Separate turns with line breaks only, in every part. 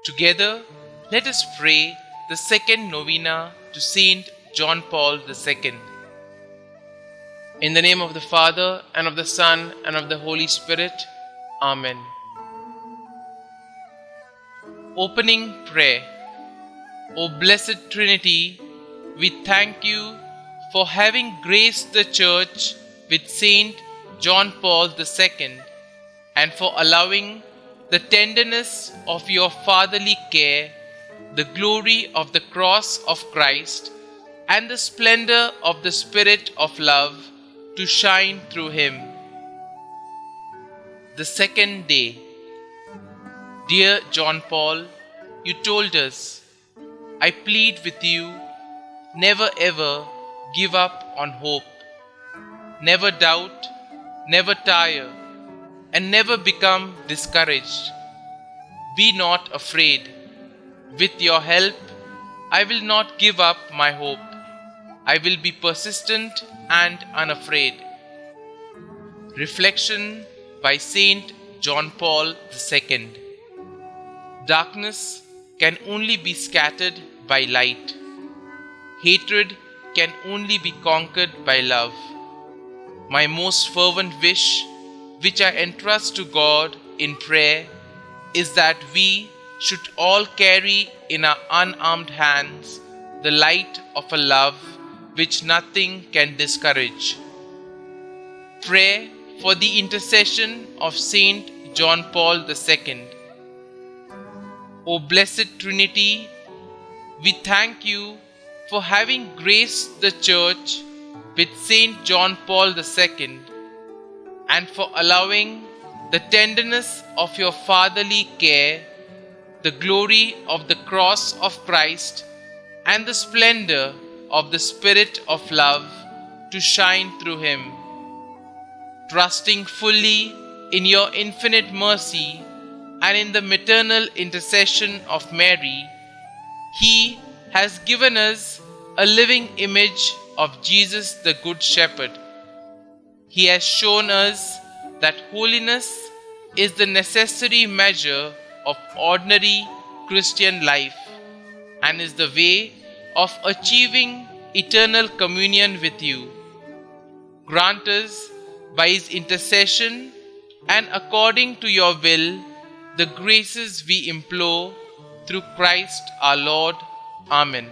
Together, let us pray the second novena to Saint John Paul II. In the name of the Father, and of the Son, and of the Holy Spirit. Amen. Opening prayer. O Blessed Trinity, we thank you for having graced the Church with Saint John Paul II and for allowing the tenderness of your fatherly care, the glory of the cross of Christ, and the splendor of the Spirit of love to shine through him. The second day. Dear John Paul, you told us, I plead with you, never ever give up on hope. Never doubt, never tire, and never become discouraged. Be not afraid. With your help, I will not give up my hope. I will be persistent and unafraid. Reflection by Saint John Paul II. Darkness can only be scattered by light. Hatred can only be conquered by love. My most fervent wish, which I entrust to God in prayer, is that we should all carry in our unarmed hands the light of a love which nothing can discourage. Prayer for the intercession of Saint John Paul II. O Blessed Trinity, we thank you for having graced the Church with Saint John Paul II and for allowing the tenderness of your fatherly care, the glory of the cross of Christ, and the splendor of the Spirit of love to shine through him. Trusting fully in your infinite mercy and in the maternal intercession of Mary, he has given us a living image of Jesus the Good Shepherd. He has shown us that holiness is the necessary measure of ordinary Christian life and is the way of achieving eternal communion with you. Grant us, by his intercession and according to your will, the graces we implore through Christ our Lord. Amen.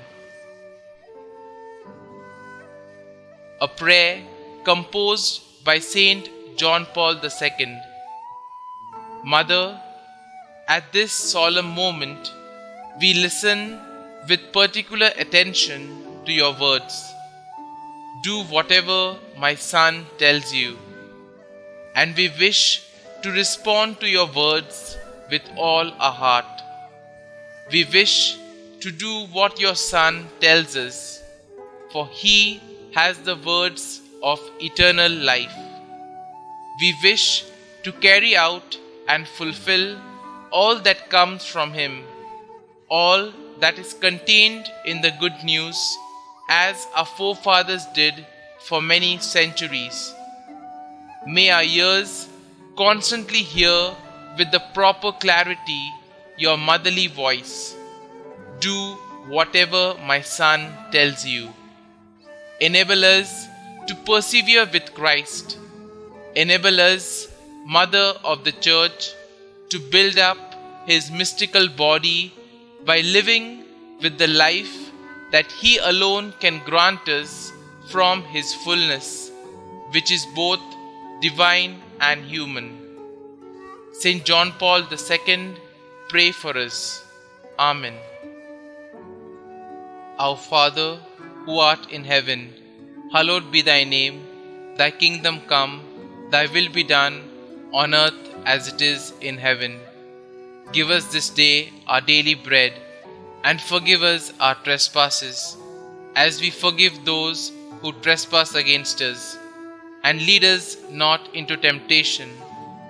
A prayer composed by Saint John Paul II. Mother, at this solemn moment, we listen with particular attention to your words. Do whatever my son tells you, and we wish to respond to your words with all our heart. We wish to do what your Son tells us, for he has the words of eternal life. We wish to carry out and fulfill all that comes from him, all that is contained in the good news, as our forefathers did for many centuries. May our ears constantly hear with the proper clarity your motherly voice. Do whatever my son tells you. Enable us to persevere with Christ. Enable us, Mother of the Church, to build up his mystical body by living with the life that he alone can grant us from his fullness, which is both divine and human. Saint John Paul II, pray for us. Amen. Our Father, who art in heaven, hallowed be thy name. Thy kingdom come, thy will be done, on earth as it is in heaven. Give us this day our daily bread, and forgive us our trespasses, as we forgive those who trespass against us. And lead us not into temptation,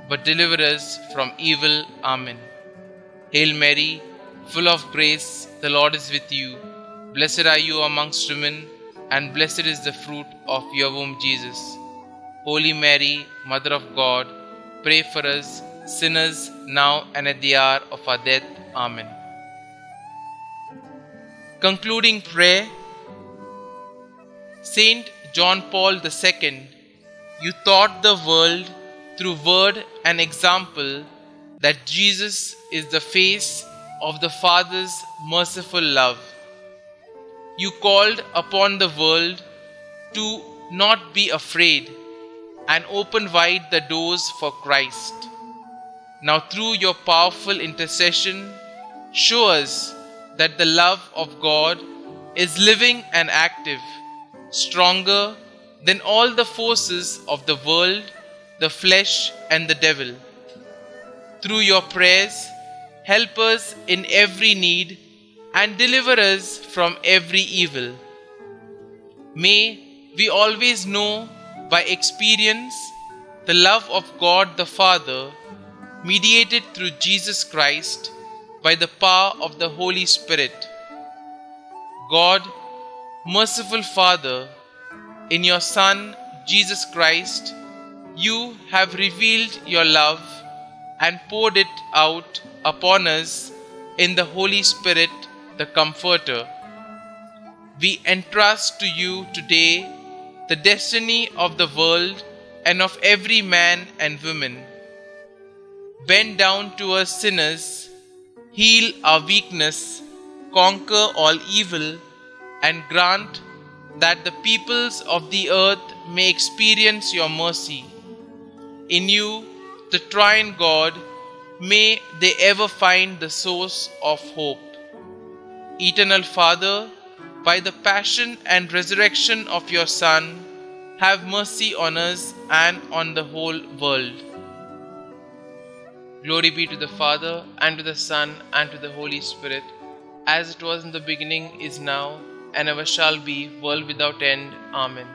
but deliver us from evil. Amen. Hail Mary, full of grace, the Lord is with you. Blessed are you amongst women, and blessed is the fruit of your womb, Jesus. Holy Mary, Mother of God, pray for us sinners now and at the hour of our death. Amen. Concluding prayer. Saint John Paul II, you taught the world through word and example that Jesus is the face of the Father's merciful love. You called upon the world to not be afraid and open wide the doors for Christ. Now, through your powerful intercession, show us that the love of God is living and active, stronger than all the forces of the world, the flesh, and the devil. Through your prayers, help us in every need and deliver us from every evil. May we always know by experience the love of God the Father, mediated through Jesus Christ by the power of the Holy Spirit. God, merciful Father, in your Son Jesus Christ, you have revealed your love and poured it out upon us in the Holy Spirit, the Comforter. We entrust to you today the destiny of the world and of every man and woman. Bend down to us sinners, heal our weakness, conquer all evil, and grant that the peoples of the earth may experience your mercy. In you, the Triune God, may they ever find the source of hope. Eternal Father, by the passion and resurrection of your Son, have mercy on us and on the whole world. Glory be to the Father, and to the Son, and to the Holy Spirit, as it was in the beginning, is now, and ever shall be, world without end. Amen.